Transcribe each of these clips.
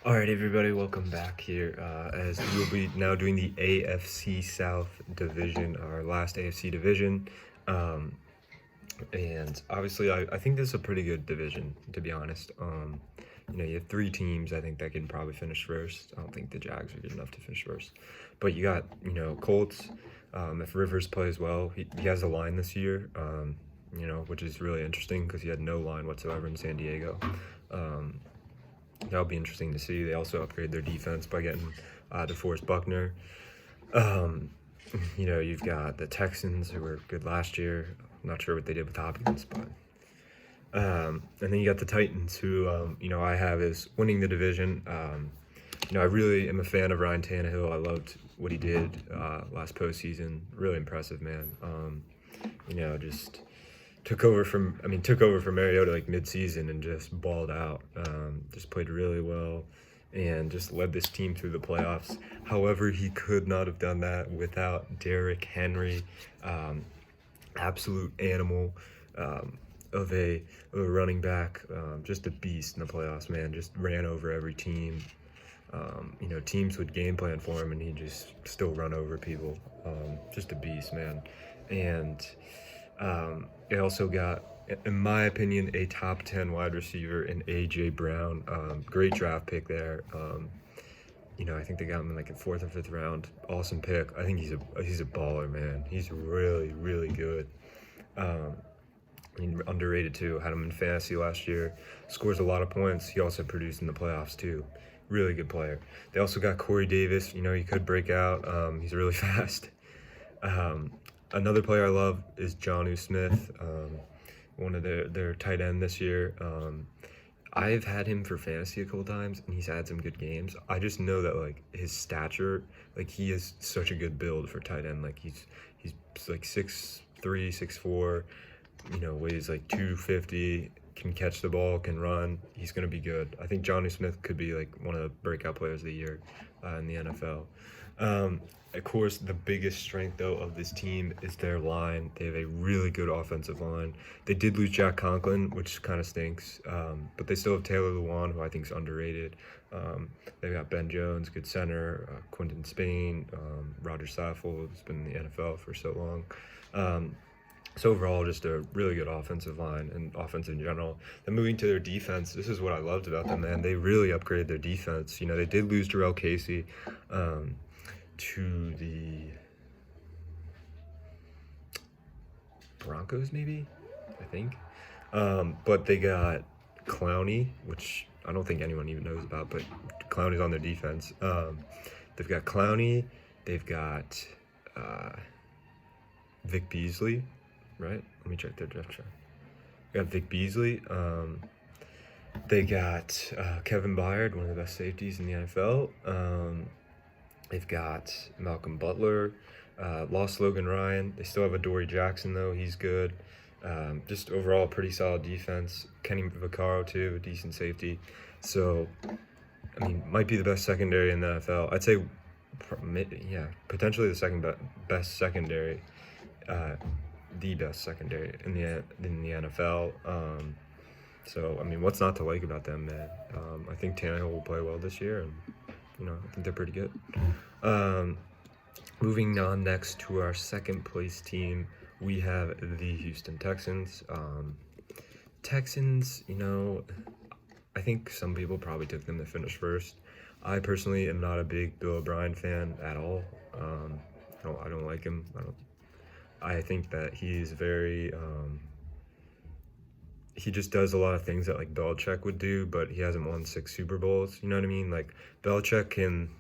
All right, everybody, welcome back here. As we'll be now doing the AFC South division, our last AFC division. And obviously, I think this is a pretty good division, to be honest. You have three teams, I think, that can probably finish first. I don't think the Jags are good enough to finish first. But you got, Colts. If Rivers plays well, he has a line this year, which is really interesting because he had no line whatsoever in San Diego. That'll be interesting to see. They also upgrade their defense by getting DeForest Buckner. You've got the Texans, who were good last year. I'm not sure what they did with Hopkins, but and then you got the Titans, who I have as winning the division. I really am a fan of Ryan Tannehill. I loved what he did last postseason. Really impressive, man. Just took over from Mariota like mid-season and just balled out. Just played really well and just led this team through the playoffs. However, he could not have done that without Derrick Henry, absolute animal of a running back, just a beast in the playoffs, man. Just ran over every team. Teams would game plan for him and he'd just still run over people. Just a beast, man. And they also got, in my opinion, a top 10 wide receiver in A.J. Brown. Great draft pick there. I think they got him in like the 4th or 5th round. Awesome pick. I think he's a baller, man. He's really, really good. Underrated too. Had him in fantasy last year. Scores a lot of points. He also produced in the playoffs too. Really good player. They also got Corey Davis. He could break out. He's really fast. Another player I love is Jonnu Smith, one of their tight end this year. I've had him for fantasy a couple times, and he's had some good games. I just know that like his stature, like he is such a good build for tight end. Like he's like 6'3", 6'4", weighs like 250, can catch the ball, can run. He's gonna be good. I think Jonnu Smith could be like one of the breakout players of the year in the NFL. Of course, the biggest strength, though, of this team is their line. They have a really good offensive line. They did lose Jack Conklin, which kind of stinks, but they still have Taylor Lewan, who I think is underrated. They've got Ben Jones, good center, Quentin Spain, Roger Saffold, who's been in the NFL for so long. So overall, just a really good offensive line and offense in general. Then moving to their defense, this is what I loved about them, man. They really upgraded their defense. They did lose Jarrell Casey to the Broncos, maybe, I think. But they got Clowney, which I don't think anyone even knows about, but Clowney's on their defense. They've got Clowney. They've got Vic Beasley, right? Let me check their draft chart. They got Vic Beasley. They got Kevin Byard, one of the best safeties in the NFL. They've got Malcolm Butler, lost Logan Ryan. They still have Adoree Jackson, though. He's good. Just overall, pretty solid defense. Kenny Vaccaro, too, a decent safety. So, might be the best secondary in the NFL. I'd say, potentially the second best secondary, the best secondary in the NFL. What's not to like about them, man? I think Tannehill will play well this year, and I think they're pretty good. Moving on next to our second place team, we have the Houston Texans. Texans, I think some people probably took them to finish first. I personally am not a big Bill O'Brien fan at all. I don't like him. I think that he's very he just does a lot of things that like Belichick would do, but he hasn't won 6 Super Bowls. You know what I mean? Like Belichick can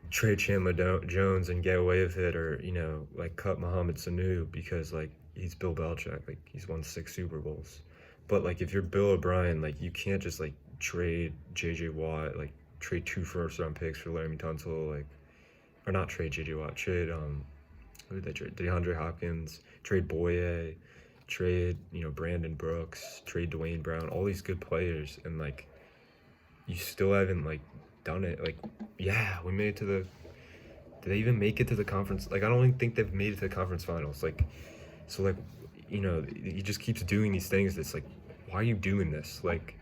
trade Chandler Jones and get away with it, or like cut Mohamed Sanu because like he's Bill Belichick. Like he's won 6 Super Bowls. But like if you're Bill O'Brien, like you can't just like trade J.J. Watt, like trade 2 first-round picks for Laremy Tunsil, like, or not trade J.J. Watt, trade who did they trade? DeAndre Hopkins, trade Boye, trade, Brandon Brooks, trade Dwayne Brown, all these good players, and like you still haven't like done it. Like, yeah, we made it to the did they even make it to the conference? Like, I don't even think they've made it to the conference finals. Like, so like, he just keeps doing these things that's like, why are you doing this? Like,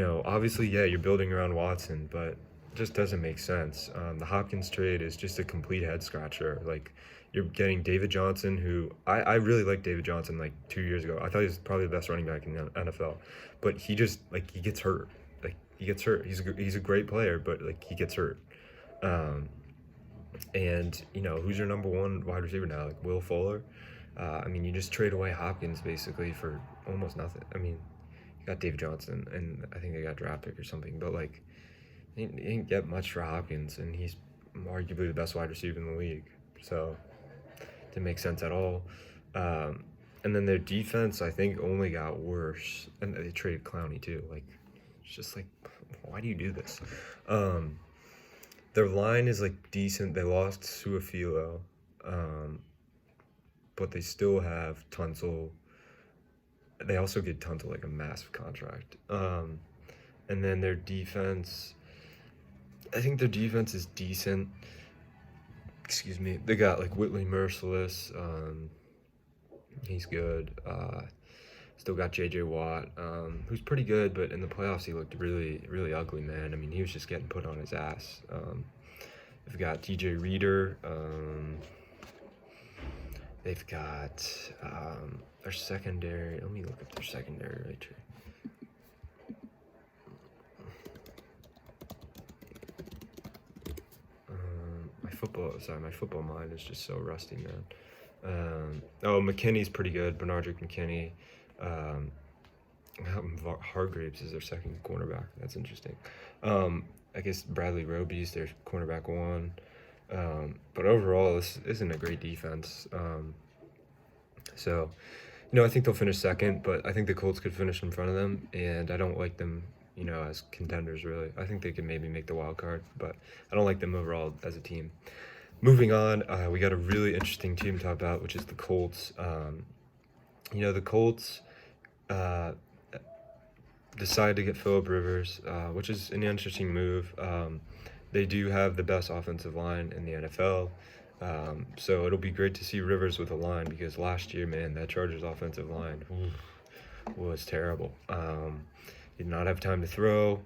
obviously, yeah, you're building around Watson, but it just doesn't make sense. The Hopkins trade is just a complete head scratcher. Like, you're getting David Johnson, who I really liked David Johnson like 2 years ago. I thought he was probably the best running back in the NFL, but he just he gets hurt. Like, he gets hurt. He's a great player, but like he gets hurt. And who's your number one wide receiver now? Like Will Fuller. I mean, you just trade away Hopkins basically for almost nothing. I mean, you got David Johnson, and I think they got draft pick or something, but like, he didn't get much for Hopkins, and he's arguably the best wide receiver in the league. So, didn't make sense at all. And then their defense, I think, only got worse, and they traded Clowney too. Like, it's just like, why do you do this? Their line is like decent. They lost Suafilo, but they still have Tunsil. They also get Tunsil like a massive contract. And then their defense, I think their defense is decent. Excuse me. They got like Whitley Merciless. He's good. Still got J.J. Watt, who's pretty good, but in the playoffs he looked really, really ugly, man. I mean, he was just getting put on his ass. They've got T.J. Reader. They've got their secondary. Let me look up their secondary right here. My football mind is just so rusty, man. McKinney's pretty good. Bernardrick McKinney. Hargraves is their second cornerback. That's interesting. I guess Bradley Roby's their cornerback one. But overall, this isn't a great defense. So, I think they'll finish second, but I think the Colts could finish in front of them, and I don't like them, as contenders, really. I think they could maybe make the wild card, but I don't like them overall as a team. Moving on, we got a really interesting team to talk about, which is the Colts. The Colts decided to get Phillip Rivers, which is an interesting move. They do have the best offensive line in the NFL, so it'll be great to see Rivers with a line, because last year, man, that Chargers offensive line was terrible. Did not have time to throw.